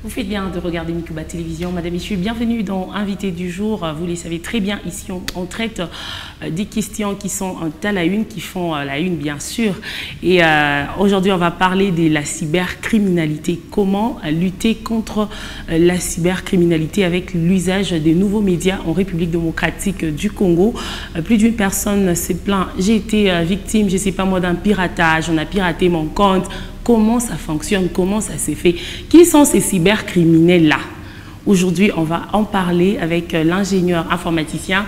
Vous faites bien de regarder Mikuba Télévision. Madame, Messieurs, bienvenue dans Invité du jour. Vous les savez très bien, ici on traite des questions qui sont à la une, qui font la une bien sûr. Et aujourd'hui, on va parler de la cybercriminalité. Comment lutter contre la cybercriminalité avec l'usage des nouveaux médias en République démocratique du Congo. Plus d'une personne s'est plaint. J'ai été victime, je ne sais pas moi, d'un piratage. On a piraté mon compte. Comment ça fonctionne? Comment ça s'est fait? Qui sont ces cybercriminels-là? Aujourd'hui, on va en parler avec l'ingénieur informaticien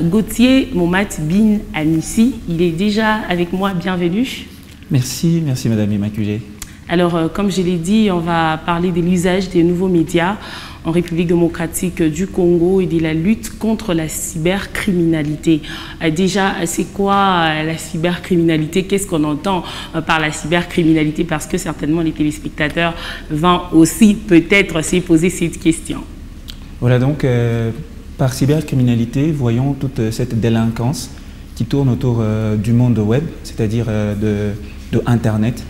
Gauthier Momat Bin Anissi. Il est déjà avec moi. Bienvenue. Merci Madame Immaculée. Alors, comme je l'ai dit, on va parler de l'usage des nouveaux médias en République démocratique du Congo et de la lutte contre la cybercriminalité. Déjà, c'est quoi la cybercriminalité? Qu'est-ce qu'on entend par la cybercriminalité? Parce que certainement les téléspectateurs vont aussi peut-être se poser cette question. Voilà, donc par cybercriminalité, voyons toute cette délinquance qui tourne autour du monde web, c'est-à-dire de Internet.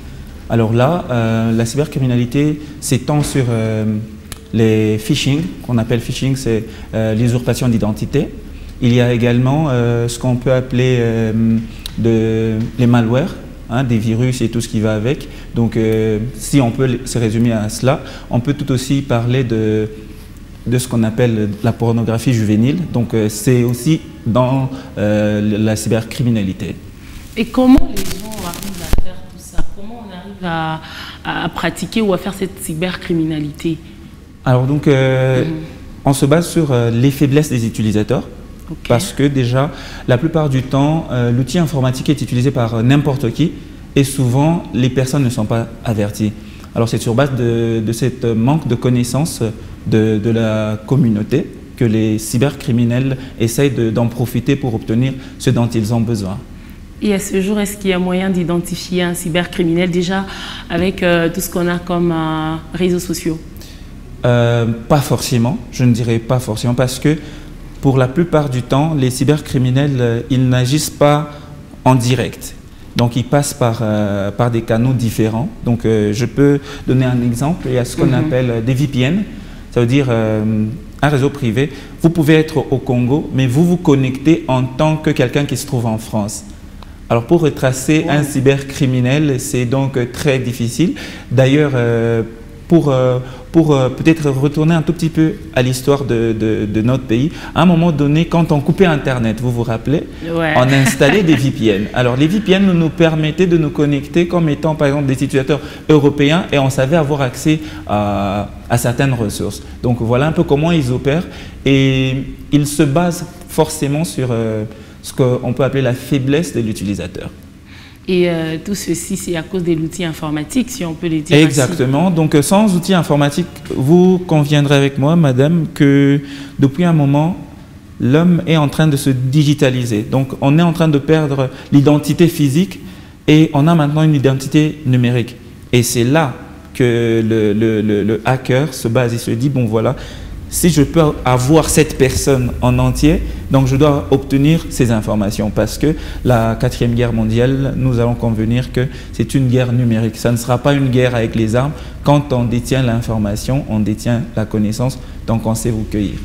Alors là, la cybercriminalité s'étend sur les phishing, qu'on appelle phishing, c'est l'usurpation d'identité. Il y a également ce qu'on peut appeler les malwares, hein, des virus et tout ce qui va avec. Donc, si on peut se résumer à cela, on peut tout aussi parler de ce qu'on appelle la pornographie juvénile. Donc, c'est aussi dans la cybercriminalité. Et comment les gens arrivent à faire tout ça? Comment on arrive à pratiquer ou à faire cette cybercriminalité? Alors donc, on se base sur les faiblesses des utilisateurs, parce que déjà, la plupart du temps, l'outil informatique est utilisé par n'importe qui et souvent, les personnes ne sont pas averties. Alors c'est sur base de ce manque de connaissance de la communauté que les cybercriminels essayent d'en profiter pour obtenir ce dont ils ont besoin. Et à ce jour, est-ce qu'il y a moyen d'identifier un cybercriminel déjà avec tout ce qu'on a comme réseaux sociaux? Pas forcément, je ne dirais pas forcément, parce que pour la plupart du temps, les cybercriminels, ils n'agissent pas en direct. Donc, ils passent par des canaux différents. Donc, je peux donner un exemple. Il y a ce qu'on appelle des VPN, ça veut dire un réseau privé. Vous pouvez être au Congo, mais vous vous connectez en tant que quelqu'un qui se trouve en France. Alors, pour retracer un cybercriminel, c'est donc très difficile. D'ailleurs, pour peut-être retourner un tout petit peu à l'histoire de notre pays, à un moment donné, quand on coupait Internet, vous vous rappelez, on installait des VPN. Alors, les VPN nous permettaient de nous connecter comme étant, par exemple, des utilisateurs européens et on savait avoir accès à certaines ressources. Donc, voilà un peu comment ils opèrent et ils se basent forcément sur ce qu'on peut appeler la faiblesse de l'utilisateur. Et tout ceci, c'est à cause de l'outil informatique, si on peut le dire. Exactement. Ainsi. Donc, sans outil informatique, vous conviendrez avec moi, madame, que depuis un moment, l'homme est en train de se digitaliser. Donc, on est en train de perdre l'identité physique et on a maintenant une identité numérique. Et c'est là que le hacker se base. Il se dit, bon voilà, si je peux avoir cette personne en entier, donc je dois obtenir ces informations parce que la 4e guerre mondiale, nous allons convenir que c'est une guerre numérique. Ça ne sera pas une guerre avec les armes. Quand on détient l'information, on détient la connaissance, donc on sait vous cueillir.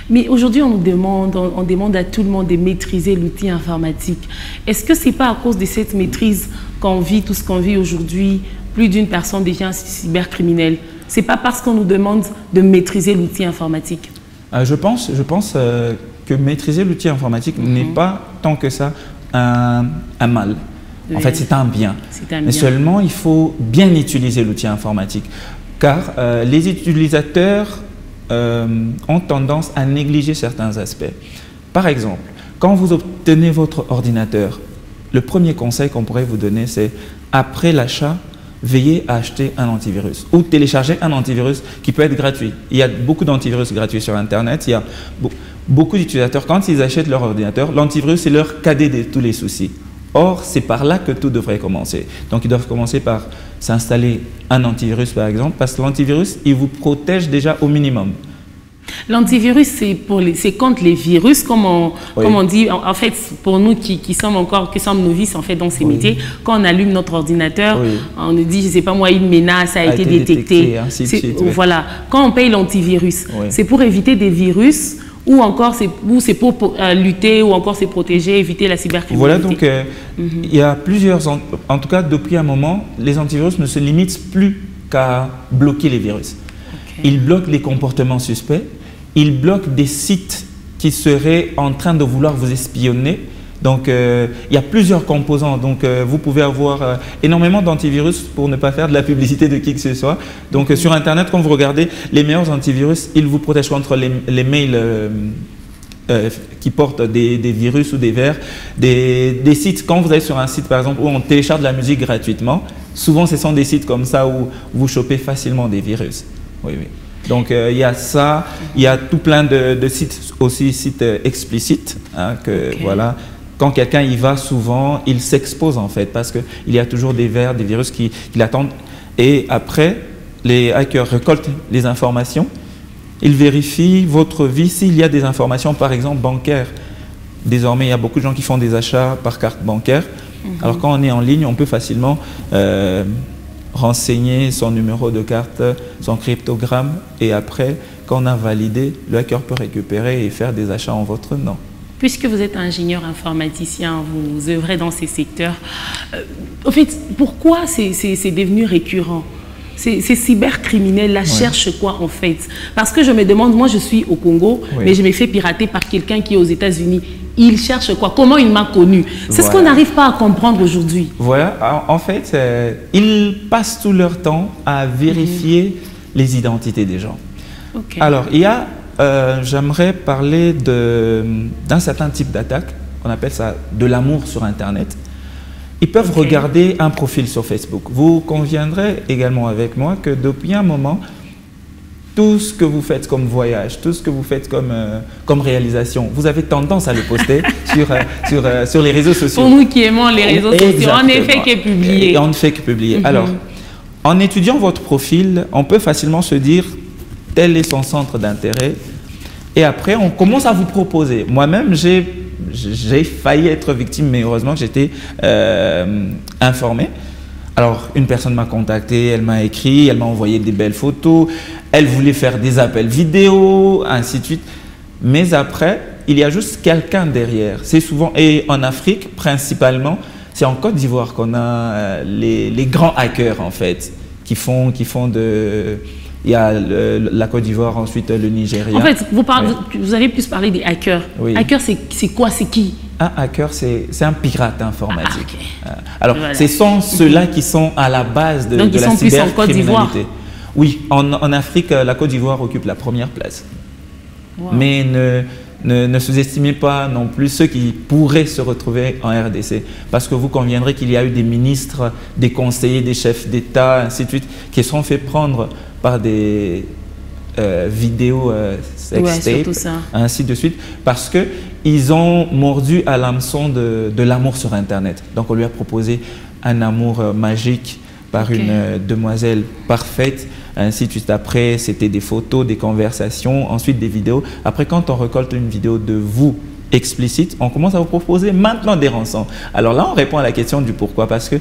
Mais aujourd'hui, on demande à tout le monde de maîtriser l'outil informatique. Est-ce que ce n'est pas à cause de cette maîtrise qu'on vit, tout ce qu'on vit aujourd'hui, plus d'une personne devient cybercriminel? Ce n'est pas parce qu'on nous demande de maîtriser l'outil informatique. Je pense que maîtriser l'outil informatique n'est pas tant que ça un mal. En fait, c'est un bien. Mais seulement, il faut bien utiliser l'outil informatique. Car les utilisateurs ont tendance à négliger certains aspects. Par exemple, quand vous obtenez votre ordinateur, le premier conseil qu'on pourrait vous donner, c'est après l'achat, veillez à acheter un antivirus ou télécharger un antivirus qui peut être gratuit. Il y a beaucoup d'antivirus gratuits sur Internet. Il y a beaucoup d'utilisateurs, quand ils achètent leur ordinateur, l'antivirus, c'est leur cadet de tous les soucis. Or, c'est par là que tout devrait commencer. Donc, ils doivent commencer par s'installer un antivirus, par exemple, parce que l'antivirus, il vous protège déjà au minimum. L'antivirus, c'est contre les virus, comme on dit. En fait, pour nous qui sommes novices en fait dans ces métiers, quand on allume notre ordinateur, on nous dit, je ne sais pas moi, une menace a été détectée. Ainsi de suite, voilà. Quand on paye l'antivirus, c'est pour éviter des virus ou encore c'est pour lutter ou encore c'est protéger, éviter la cybercriminalité. Voilà, donc il y a plusieurs, en tout cas depuis un moment, les antivirus ne se limitent plus qu'à bloquer les virus. Ils bloquent les comportements suspects, ils bloquent des sites qui seraient en train de vouloir vous espionner. Donc, il y a plusieurs composants. Donc, vous pouvez avoir énormément d'antivirus pour ne pas faire de la publicité de qui que ce soit. Donc, sur Internet, quand vous regardez les meilleurs antivirus, ils vous protègent contre les mails qui portent des virus ou des vers. Des sites, quand vous allez sur un site, par exemple, où on télécharge de la musique gratuitement, souvent, ce sont des sites comme ça où vous chopez facilement des virus. Oui, oui. Donc, il y a ça, il y a tout plein de sites, aussi sites explicites, hein, voilà. Quand quelqu'un y va souvent, il s'expose en fait, parce qu'il y a toujours des vers, des virus qui l'attendent. Et après, les hackers récoltent les informations, ils vérifient votre vie s'il y a des informations, par exemple, bancaires. Désormais, il y a beaucoup de gens qui font des achats par carte bancaire. Alors, quand on est en ligne, on peut facilement renseigner son numéro de carte, son cryptogramme, et après, quand on a validé, le hacker peut récupérer et faire des achats en votre nom. Puisque vous êtes ingénieur informaticien, vous œuvrez dans ces secteurs, en fait, pourquoi c'est devenu récurrent? Ces cybercriminels-là cherchent quoi en fait? Parce que je me demande, moi je suis au Congo, mais je me fais pirater par quelqu'un qui est aux États-Unis. Il cherche quoi? Comment il m'a connu? C'est ce qu'on n'arrive pas à comprendre aujourd'hui. Voilà, en fait, ils passent tout leur temps à vérifier les identités des gens. Alors, il y a, j'aimerais parler d'un certain type d'attaque, on appelle ça de l'amour sur Internet. Ils peuvent regarder un profil sur Facebook. Vous conviendrez également avec moi que depuis un moment, tout ce que vous faites comme voyage, tout ce que vous faites comme réalisation, vous avez tendance à le poster sur les réseaux sociaux. Pour nous qui aimons les réseaux sociaux, on ne fait que publier. Et on ne fait que publier. Alors, en étudiant votre profil, on peut facilement se dire tel est son centre d'intérêt. Et après, on commence à vous proposer. Moi-même, j'ai failli être victime, mais heureusement que j'étais informé. Alors, une personne m'a contacté, elle m'a écrit, elle m'a envoyé des belles photos, elle voulait faire des appels vidéo, ainsi de suite. Mais après, il y a juste quelqu'un derrière. C'est souvent, et en Afrique principalement, c'est en Côte d'Ivoire qu'on a les grands hackers en fait, qui font de... Il y a la Côte d'Ivoire, ensuite le Nigeria. En fait, vous avez plus parlé des hackers. Hacker, c'est quoi? C'est qui? Un hacker, c'est un pirate informatique. Alors, ce sont ceux-là qui sont à la base de la cybercriminalité. Oui, en Afrique, la Côte d'Ivoire occupe la première place. Mais ne sous-estimez pas non plus ceux qui pourraient se retrouver en RDC. Parce que vous conviendrez qu'il y a eu des ministres, des conseillers, des chefs d'État, ainsi de suite, qui se sont fait prendre par des vidéos sextapes, ainsi de suite, parce qu'ils ont mordu à l'hameçon de l'amour sur Internet. Donc, on lui a proposé un amour magique par une demoiselle parfaite, ainsi de suite. Après, c'était des photos, des conversations, ensuite des vidéos. Après, quand on récolte une vidéo de vous explicite, on commence à vous proposer maintenant des rançons. Alors là, on répond à la question du pourquoi, parce que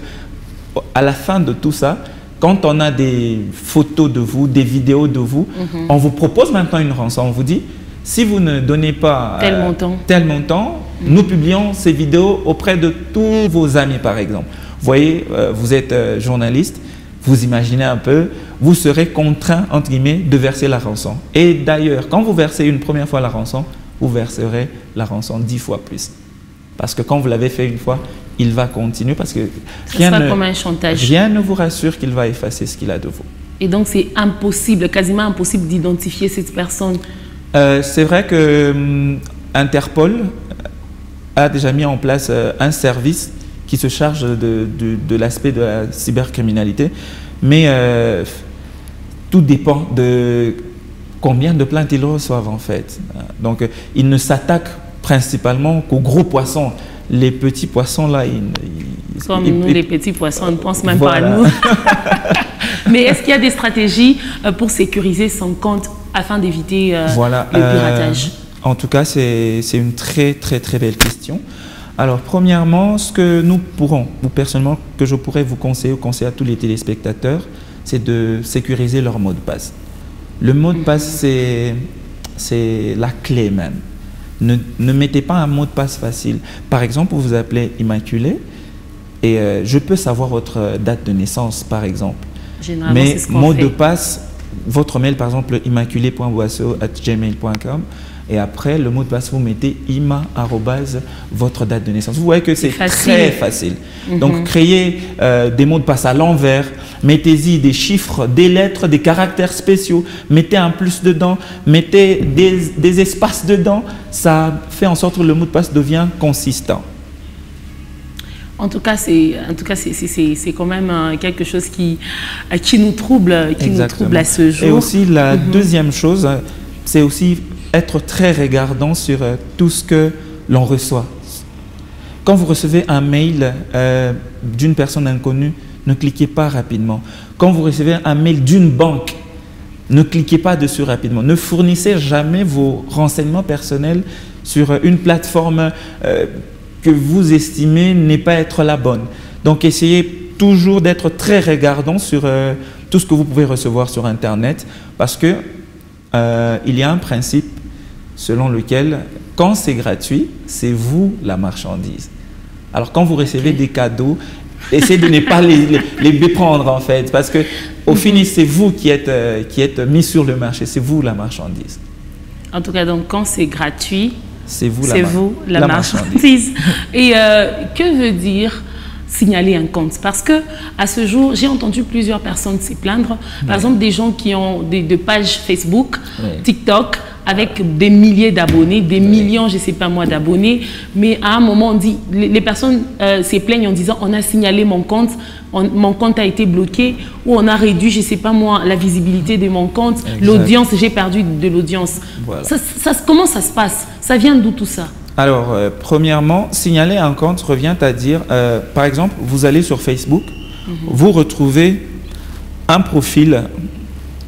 à la fin de tout ça, quand on a des photos de vous, des vidéos de vous, on vous propose maintenant une rançon. On vous dit, si vous ne donnez pas tel montant, nous publions ces vidéos auprès de tous vos amis, par exemple. Vous voyez, vous êtes journaliste, vous imaginez un peu, vous serez contraint, entre guillemets, de verser la rançon. Et d'ailleurs, quand vous versez une première fois la rançon, vous verserez la rançon 10 fois plus. Parce que quand vous l'avez fait une fois, il va continuer parce que rien ne vous rassure qu'il va effacer ce qu'il a de vous. Et donc, c'est impossible, quasiment impossible d'identifier cette personne. C'est vrai que Interpol a déjà mis en place un service qui se charge de l'aspect de la cybercriminalité. Mais tout dépend de combien de plaintes ils reçoivent en fait. Donc, ils ne s'attaquent principalement qu'aux gros poissons. Les petits poissons là, comme nous, les petits poissons, on ne pense même pas à nous. Mais est-ce qu'il y a des stratégies pour sécuriser son compte afin d'éviter le piratage? En tout cas, c'est une très belle question. Alors, premièrement, ce que nous pourrons, ou personnellement, que je pourrais vous conseiller à tous les téléspectateurs, c'est de sécuriser leur mot de passe. Le mot de passe, c'est la clé même. Ne mettez pas un mot de passe facile. Par exemple, vous vous appelez Immaculée et je peux savoir votre date de naissance, par exemple. Mais mot de passe, votre mail, par exemple, immaculé.boisseau@gmail.com. Et après, le mot de passe, vous mettez ima@ votre date de naissance. Vous voyez que c'est très facile. Donc, créez des mots de passe à l'envers. Mettez-y des chiffres, des lettres, des caractères spéciaux. Mettez un plus dedans. Mettez des espaces dedans. Ça fait en sorte que le mot de passe devient consistant. En tout cas, c'est quand même quelque chose qui nous trouble, à ce jour. Et aussi, la deuxième chose, c'est aussi être très regardant sur tout ce que l'on reçoit. Quand vous recevez un mail d'une personne inconnue, ne cliquez pas rapidement. Quand vous recevez un mail d'une banque, ne cliquez pas dessus rapidement. Ne fournissez jamais vos renseignements personnels sur une plateforme que vous estimez n'est pas être la bonne. Donc, essayez toujours d'être très regardant sur tout ce que vous pouvez recevoir sur Internet parce que il y a un principe selon lequel, quand c'est gratuit, c'est vous la marchandise. Alors, quand vous recevez des cadeaux, essayez de ne pas les prendre, en fait, parce qu'au final, c'est vous qui êtes mis sur le marché, c'est vous la marchandise. En tout cas, donc, quand c'est gratuit, c'est vous la marchandise. Et que veut dire signaler un compte? Parce que à ce jour, j'ai entendu plusieurs personnes se plaindre. Par exemple, des gens qui ont des pages Facebook, TikTok, avec des milliers d'abonnés, des millions, je ne sais pas moi, d'abonnés. Mais à un moment, on dit, les personnes se plaignent en disant, on a signalé mon compte a été bloqué, ou on a réduit, je ne sais pas moi, la visibilité de mon compte, l'audience, j'ai perdu de l'audience. Voilà. Comment ça se passe? Ça vient d'où tout ça? Alors, premièrement, signaler un compte revient à dire, par exemple, vous allez sur Facebook, vous retrouvez un profil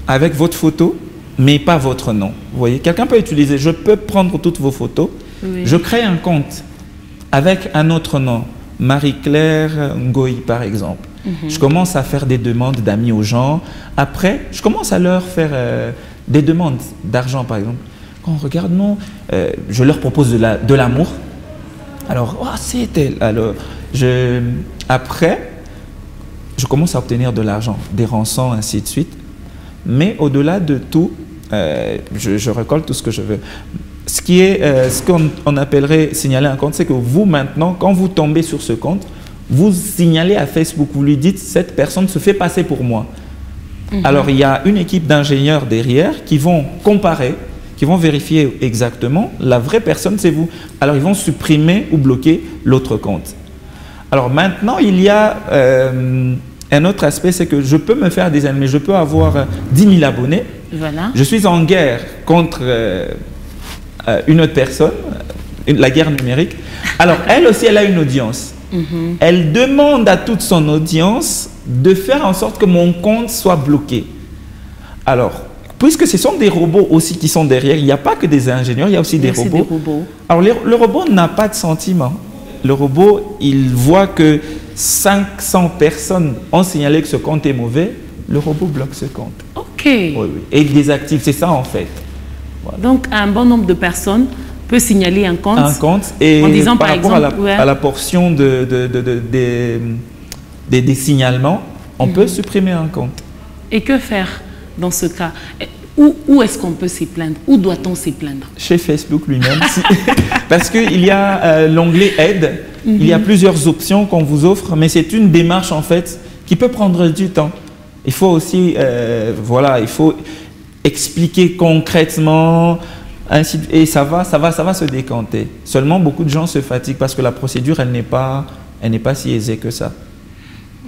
avec votre photo, mais pas votre nom. Vous voyez, quelqu'un peut utiliser, je peux prendre toutes vos photos, je crée un compte avec un autre nom, Marie-Claire Ngoï par exemple. Je commence à faire des demandes d'amis aux gens. Après, je commence à leur faire des demandes d'argent par exemple. Quand on regarde, non, je leur propose de l'amour. Alors, oh, c'est elle. Alors, après, je commence à obtenir de l'argent, des rançons, ainsi de suite. Mais au-delà de tout, je récolte tout ce que je veux. Ce qu'on appellerait signaler un compte, c'est que vous, maintenant, quand vous tombez sur ce compte, vous signalez à Facebook, vous lui dites, cette personne se fait passer pour moi. Alors, il y a une équipe d'ingénieurs derrière qui vont comparer, qui vont vérifier exactement, la vraie personne, c'est vous. Alors, ils vont supprimer ou bloquer l'autre compte. Alors, maintenant, il y a un autre aspect, c'est que je peux me faire des ennemis. Je peux avoir 10 000 abonnés. Voilà. Je suis en guerre contre une autre personne, la guerre numérique. Alors, elle aussi, elle a une audience. Elle demande à toute son audience de faire en sorte que mon compte soit bloqué. Alors, puisque ce sont des robots aussi qui sont derrière, il n'y a pas que des ingénieurs, il y a aussi des robots. Alors, le robot n'a pas de sentiment. Le robot, il voit que 500 personnes ont signalé que ce compte est mauvais, le robot bloque ce compte. Ok. Oui, oui. Et il désactive, c'est ça en fait. Voilà. Donc, un bon nombre de personnes peut signaler un compte. Un compte, et en disant, par rapport exemple, à la portion des signalements, on peut supprimer un compte. Et que faire dans ce cas? Où est-ce qu'on peut se plaindre? Où doit-on se plaindre? Chez Facebook lui-même. Parce qu'il y a l'onglet aide. Il y a plusieurs options qu'on vous offre, mais c'est une démarche en fait qui peut prendre du temps. Il faut aussi, voilà, il faut expliquer concrètement, ainsi, et ça va se décanter. Seulement, beaucoup de gens se fatiguent parce que la procédure, elle n'est pas si aisée que ça.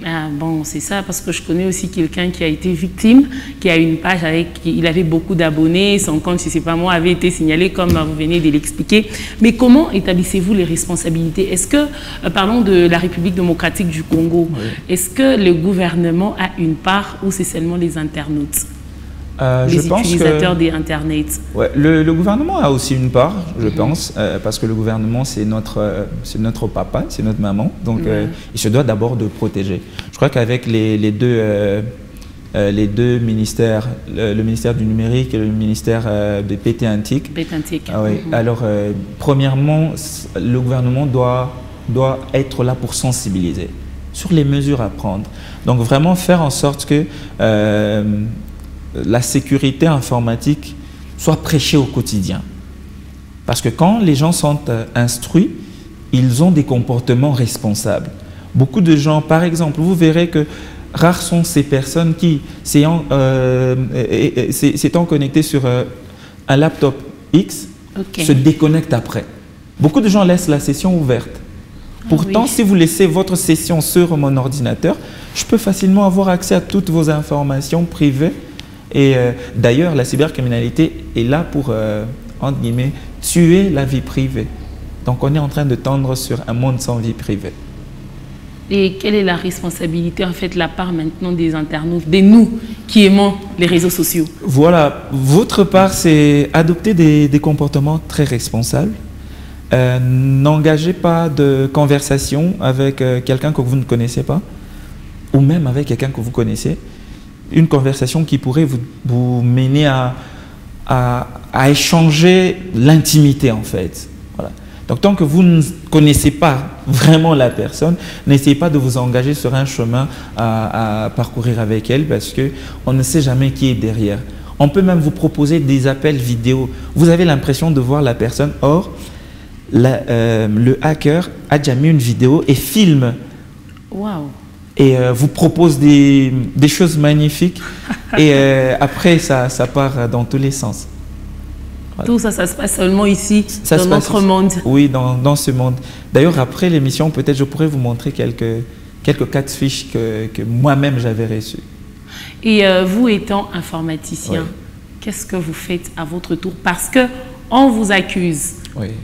Ah, bon, c'est ça, parce que je connais aussi quelqu'un qui a été victime, qui a une page il avait beaucoup d'abonnés, son compte, je ne sais pas moi, avait été signalé comme vous venez de l'expliquer. Mais comment établissez-vous les responsabilités? Est-ce que, parlons de la République démocratique du Congo, est-ce que le gouvernement a une part ou c'est seulement les internautes? les utilisateurs d'Internet? Ouais, le gouvernement a aussi une part, je pense, parce que le gouvernement, c'est notre papa, c'est notre maman, donc il se doit d'abord de protéger. Je crois qu'avec les deux ministères, le ministère du numérique et le ministère de PT-Antique. Ah, oui. Alors, premièrement, le gouvernement doit être là pour sensibiliser sur les mesures à prendre. Donc, vraiment faire en sorte que la sécurité informatique soit prêchée au quotidien. Parce que quand les gens sont instruits, ils ont des comportements responsables. Beaucoup de gens, par exemple, vous verrez que rares sont ces personnes qui, s'étant connectées sur un laptop X, se déconnectent après. Beaucoup de gens laissent la session ouverte. Pourtant, si vous laissez votre session sur mon ordinateur, je peux facilement avoir accès à toutes vos informations privées. Et d'ailleurs, la cybercriminalité est là pour, entre guillemets, tuer la vie privée. Donc, on est en train de tendre sur un monde sans vie privée. Et quelle est la responsabilité, en fait, la part maintenant des internautes, de nous qui aimons les réseaux sociaux? Voilà, votre part, c'est adopter des comportements très responsables. N'engagez pas de conversation avec quelqu'un que vous ne connaissez pas, ou même avec quelqu'un que vous connaissez. Une conversation qui pourrait vous mener à échanger l'intimité, en fait. Voilà. Donc, tant que vous ne connaissez pas vraiment la personne, n'essayez pas de vous engager sur un chemin à parcourir avec elle, parce qu'on ne sait jamais qui est derrière. On peut même vous proposer des appels vidéo. Vous avez l'impression de voir la personne. Or, le hacker a déjà mis une vidéo et filme. Waouh! Et vous propose des choses magnifiques. Et après, ça part dans tous les sens. Voilà. Tout ça, ça se passe seulement ici, dans notre monde. Oui, dans ce monde. D'ailleurs, après l'émission, peut-être je pourrais vous montrer quelques cas de fiches que moi-même j'avais reçus. Et vous étant informaticien, qu'est-ce que vous faites à votre tour? Parce qu'on vous accuse.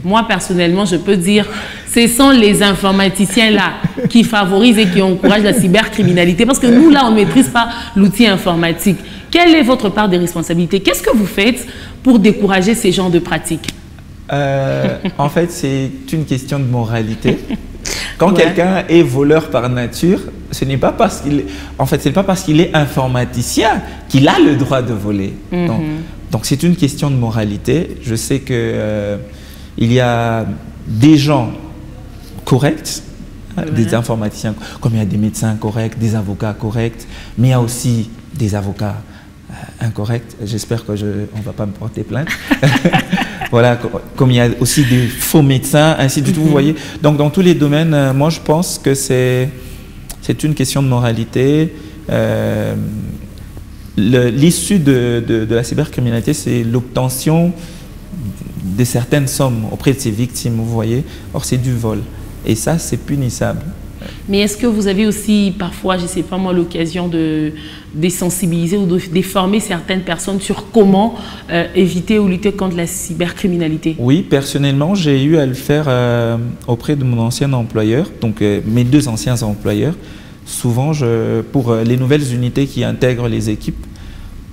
Moi, personnellement, je peux dire, ce sont les informaticiens-là qui favorisent et qui encouragent la cybercriminalité. Parce que nous, là, on ne maîtrise pas l'outil informatique. Quelle est votre part de responsabilité? Qu'est-ce que vous faites pour décourager ces genres de pratiques? En fait, c'est une question de moralité. Quand quelqu'un est voleur par nature, ce n'est pas parce qu'il c'est pas parce qu'il est informaticien qu'il a le droit de voler. Donc c'est une question de moralité. Je sais que il y a des gens corrects, des informaticiens, comme il y a des médecins corrects, des avocats corrects, mais il y a aussi des avocats incorrects. J'espère qu'on ne va pas me porter plainte. Voilà, comme il y a aussi des faux médecins, ainsi de suite, vous voyez. Donc, dans tous les domaines, moi, je pense que c'est une question de moralité. L'issue de la cybercriminalité, c'est l'obtention de certaines sommes auprès de ses victimes, vous voyez. Or, c'est du vol. Et ça, c'est punissable. Mais est-ce que vous avez aussi parfois, je ne sais pas moi, l'occasion de sensibiliser ou de former certaines personnes sur comment éviter ou lutter contre la cybercriminalité? Oui, personnellement, j'ai eu à le faire auprès de mon ancien employeur, donc mes deux anciens employeurs. Souvent, pour les nouvelles unités qui intègrent les équipes,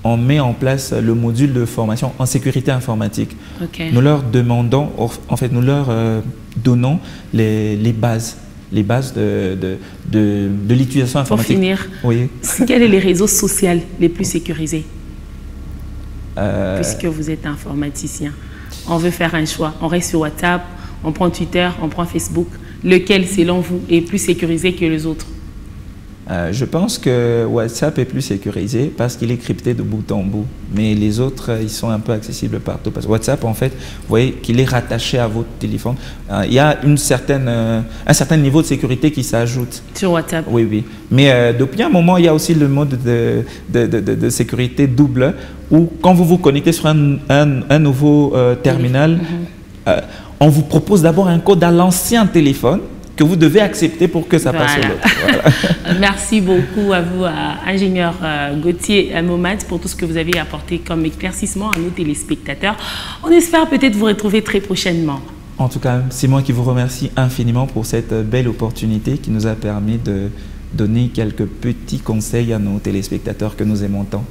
on met en place le module de formation en sécurité informatique. Nous leur demandons, en fait, nous leur donnons les bases de l'utilisation informatique. Pour finir, quels sont les réseaux sociaux les plus sécurisés? Puisque vous êtes informaticien, on veut faire un choix. On reste sur WhatsApp, on prend Twitter, on prend Facebook. Lequel, selon vous, est plus sécurisé que les autres? Je pense que WhatsApp est plus sécurisé parce qu'il est crypté de bout en bout. Mais les autres, ils sont un peu accessibles partout. Parce que WhatsApp, en fait, vous voyez qu'il est rattaché à votre téléphone. Il y a un certain niveau de sécurité qui s'ajoute. Sur WhatsApp? Oui, oui. Mais depuis un moment, il y a aussi le mode de sécurité double où quand vous vous connectez sur un nouveau terminal, on vous propose d'abord un code à l'ancien téléphone que vous devez accepter pour que ça passe sur l'autre. Voilà. Merci beaucoup à vous, ingénieur Gauthier Momad, pour tout ce que vous avez apporté comme éclaircissement à nos téléspectateurs. On espère peut-être vous retrouver très prochainement. En tout cas, c'est moi qui vous remercie infiniment pour cette belle opportunité qui nous a permis de donner quelques petits conseils à nos téléspectateurs que nous aimons tant.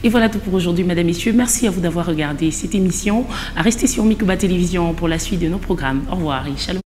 Et voilà tout pour aujourd'hui, mesdames, messieurs. Merci à vous d'avoir regardé cette émission. Restez sur Mikuba Télévision pour la suite de nos programmes. Au revoir et shalom.